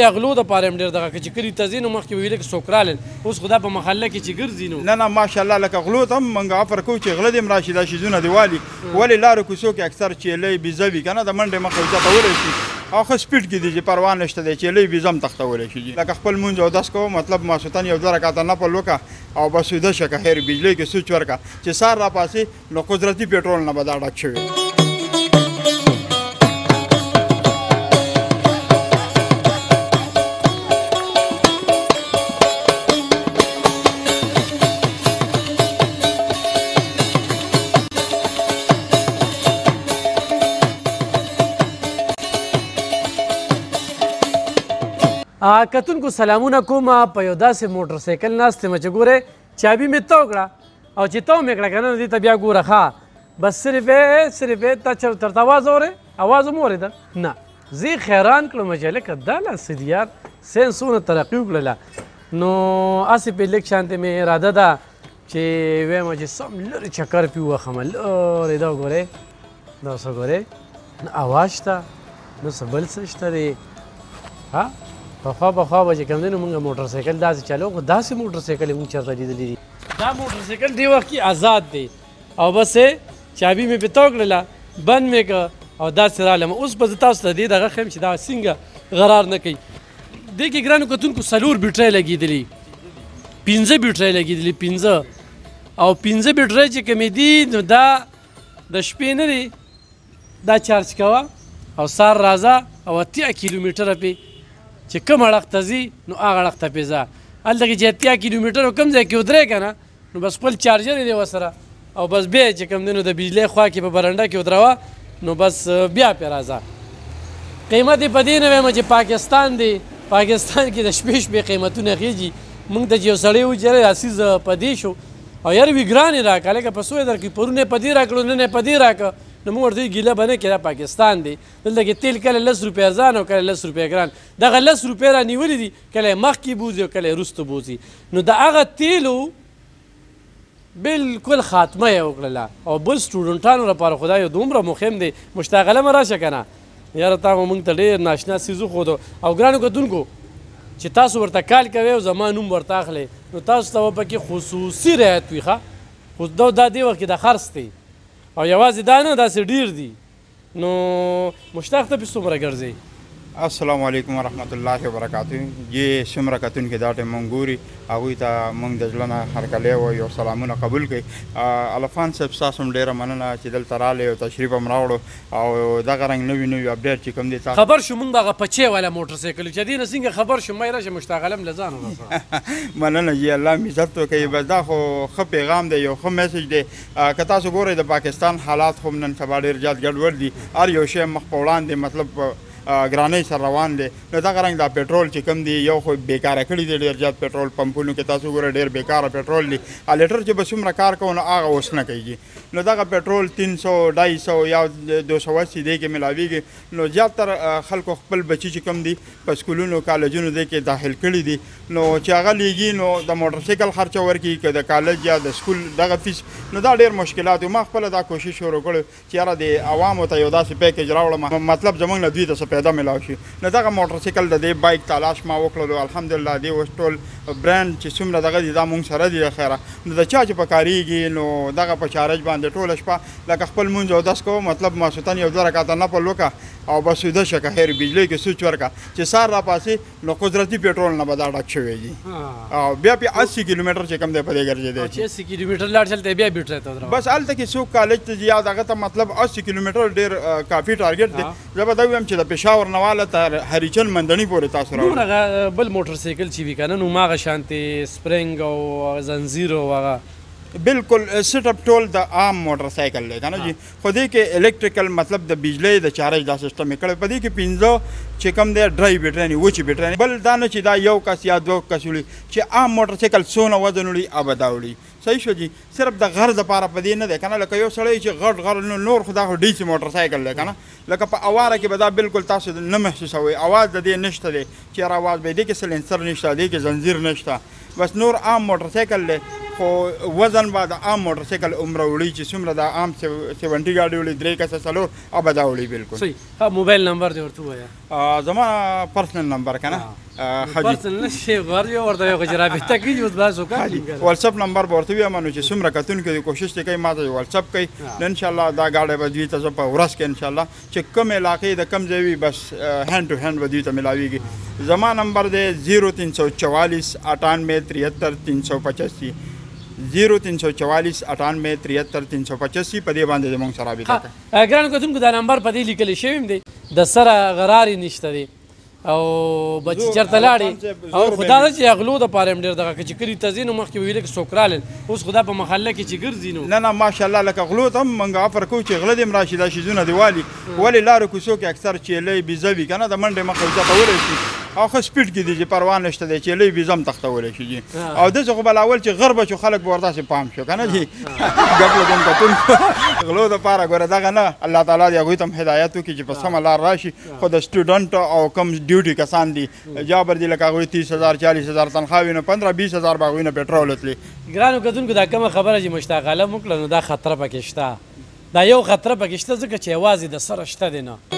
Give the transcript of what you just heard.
یا غلو دپاره هم ډېر دغه که چې کلي ته ځي نو مخکې به وي لکه څوک رالل اوس خو دا په محله کې چې ګرځي نو نه ماشاءالله لکه غلو ته هم موږ عفر کوو چې غله دې هم راشي دا شیزونه دې والي ولې لارو کوڅو کې اکثر چیلۍ بیزه وي که نه د منډې مخه وچتولی شي او ښه سپیډ کې دي چې پروا نشته دی چیلۍ بیزه هم تختولی شي لکه خپل مونځ اودس کوو مطلب ماسوتن یو 2 رکعته نفل وکړه او بس ویده شه که خیر بجلۍ کې سوچ ورکړه چې سهار راپاسې نو قدرتي پېټرول نه به دا ډک شوی کتونکو سلامونه کوم په یو داسې موټر سایکل ناست یم چې ګورې چابي مې تو کړه او چې تو مې کړه که نه دې ته بیا ګوره ښه بس صرف یې تا درته اواز اورې اواز هم اورېده نه زه یې حیران کړم چې لکه دا لا څه دي یار ساینس څومره ترقي وکړله نو هسې پې لږ شانتې مې اراده ده چې ویمه چې سم لرې چکر پې ووهمه لرې دا وګورې دا څه ګورې نه اواز شته نو څه بل څه شته دی ها پخوا به چې کوم دی نو مونږ موټر سایکل داسې چلو خو داسې موټر سایکل یې مونږ چېرته لیدلی دي دا موټر سایکل دې وخت کې آزاد دی او بس چابي مې پې تو کړله بند مې کړه او داسې رالم اوس به زه تاسو ته دې دغه ښیم چې دا څنګه غرار نه کوي دې کې ګرانو کتونکو 4 بیټرۍ لګېدلي 5 بیټرۍ لګېدلي 5 او 5 بیټرۍ چې کومې دي نو دا د شپې نه دی دا چارج کوه او سهار راځه او 80 کیلومیټره پې چې کوم اړخ ته ځي نو هغه اړخ ته پې ځه هلته کې چې 80 کیلومیټر کوم ځای کې ودرې که نه نو بس خپل چارجر یې دی ورسره او بس بیا چې کوم دی نو د بجلۍ خوا کې په برنډه کې ودروه نو بس بیا پې راځه قیمت یې په دې نه وایم چې پاکستان دی پاکستان کې د شپې قیمتونه خېږي موږ ته چې یو سړی و چې یاره دا څیز په دې شو او یار وي ګران یې راکړه لکه په څو یې درکړي پرون یې په دې راکړو نن یې په دې راکړه نو موږ ورته ګیله به نه کړې دا پاکستان دی دلته کې تیل کله 10 روپۍ ارزان او کله 10 روپۍ ګران دغه 10 روپۍ رانیولي دي کله یې مخکې بوځي او کله یې وروسته بوځي نو د هغه تیلو بالکل خاتمه یې وکړله او بل سټوډنټانو لپاره خدای یو دومره مهم دی مشتاق علمه راشه که نه یاره تا خو موږ ته ډېر ناشنا څیز وښودو او ګرانو کتونکو چې تاسو ورته کال کوئ او زما نوم ورته اخلئ نو تاسو ته به پکې خصوصي رعایت وي ښه خو دا دې وخت کې د خرڅ دی او یوازې دا نه داسې ډېر دي نو مشتاق ته پې څومره ګرځئ السلام علیکم ورحمت الله وبرکاتہ یہ څومره کتونکي دا ټایم موږ ګوري هغوی ته موږ د زړه نه هرکلی وایو سلامونه قبول کړئ الفان صاحب ستاسو هم ډېره مننه چې دلته راغلی او تشریف هم راوړو او دغه رنګ نوي اپډیټ چې کوم دی خبر شو موږ هغه پچې والا موټر سایکل چې دې نه څنګه خبر شو ما یې راشه مشتاق علم له ځان مننه جی الله مې عزت وکړي بس دا خو ښه پیغام دی یو ښه میسج دی که تاسو ګورئ د پاکستان حالات خو نن سبا ډېر زیات ګډوډ دي هر یو شی مخ په وړاندې مطلب ګرانۍ سره روان دی نو دغه رنګ دا پېټرول چې کوم دی یو خو بېکاره کړي دی ډېر زیات پېټرول پمپونو کې تاسو ګورئ ډېر بېکاره پېټرول دی لیټر چې به څومره کار کوو نو هغه اوس نه کېږي نو دغه پېټرول 300 250 یا 280 دی کې ملاویږي نو زیاتره خلکو خپل بچي چې کوم دي په سکولونو کالجونو دی کې داخل کړي دي نو چې هغه لیږي نو د موټر سایکل خرچه ورکړي که د کالج یا د سکول دغه فیس نو دا ډېر مشکلات ما خپله دا کوشش شروع کړی چې یاره د عوامو ته یو داسې پیکیج راوړم مطلب زموږ نه دوی ته څه پیدا ملاو شي نو دغه موټر سایکل د دې بایک تلاش ما وکړلو الحمدلله دې اوس ټول برانډ چې څومره دغه دي دا مونږ سره دي د خیره نو د چا چې په کارېږي نو دغه په چارج باندې ټوله شپه لکه خپل مونځ اودس کوو مطلب ماسوتن یو 2 رکعته نفل وکړه او بس ویده شه که خیر بجلۍ کې سوچ ورکړه چې سهار راپاسې نو قدرتي پېټرول نه به دا ډک شوی دي او بیا پې 80 کیلومیټر چې کوم دی په دې ګرځېدی 80 کیلومیټر لاړ شل ته بیا بیټرۍ ته ودرول بس هلته کې څوک کالج ته ځي یا دغه ته مطلب 80 کیلومیټر ډېر کافي ټارګېټ دی زه به دا ویم چې د پېښور نه واله تر هریچل مندني پورې تاسو راوړئ بل موټر سایکل چې وي که نه نو هماغه شانتې سپرنګ او زنځیر او هغه بالکل سیټ اپ ټول د عام موټر سایکل دی که نه جي خو دې کې الکټریکل مطلب د بجلۍ د چارج دا سیسټم یې کړی په دې کې 15 چې کوم دی ډرای بیټرۍ نه وچې بیټرۍ بل دا نه چې دا یو کس یا 2 کس وړي چې عام موټر سایکل څونه وزن وړي هغه به دا وړي صحیح شو جي صرف د غر دپاره په دې نه دی که نه لکه یو سړی چې غټ غر نور خو دا خو ډیسي موټر سایکل دی که نه لکه په اواره کې به دا بالکل تاسو نه محسوسوئ اواز د دې نشته دی چې یاره اواز به یې دې کې سلنسر نشته دې کې زنځیر نشته بس نور عام موټر سایکل دی خو وزن به د عام موټر سایکل عمره وړي چې څومره د عام 70 ګاډي وړي 3 کسه څلور ابه دا وړي بالکل صحیح. ها موبایل نمبر دې ورته ووایه. زما پرسنل نمبر که نه پرسنل نشي ور یو ورته یو چې رابطه کیږي اوس باسو کا واتساپ نمبر به ورته ووایم نو چې څومره کتونکي دي کوشش دې کوي ما ته واتساپ کوي نو انشاءالله دا ګاډی به دوی ته زه په ورځ کې انشاءالله چې کوم علاقې د کم ځای وي بس هینډ ټو هینډ به دوی ته میلاویږي. زما نمبر دی 0344 98 73 385 0344 98 73 385 په دې باندې زموږ سره رابطه کوئ. ګرانو کتونکو دا نمبر په دې لیکلی شوی هم دی د سره غرارې نشته دی او بچی چېرته لاړې او خدا ده چې اغلو دپاره هم ډېر دغه که چې کلي ته ځي نو مخکې به ویل که څوک رالل اوس خدا په محله کې چې ګرځي نو نه ماشاءالله لکه غلو ته هم موږ افر کوو چې غله دې هم راشي دا شیزونه دې والي ولې لارو کوڅو کې اکثر چیلۍ بیزه وي که نه د منډې مخه وچتولی شي او ښه سپیډ کې دي چې پروا نشته دی چیلۍ بیزه هم تختولی شي جي او داسې خو به لاول چې غر به شو خلک به ورداسې پام شو که نه جي ګپ لګم کتونکو غلو دپاره ګوره دغه نه الله تعالی دې هغوی ته هم هدایت وکړي چې په سمه لار راشي خو د سټوډنټ او کم ډیوټي کسان دي جابر دي لکه هغوی 30,000 40,000 تنخوا وي نو 15-20,000 به هغوی نه پټرول تلي. ګرانو کتونکو دا کومه خبره چې مشتاق عالم وکړه نو دا خطره پکې شته دا یو خطره پکې شته ځکه چې یوازې د سره شته دی نه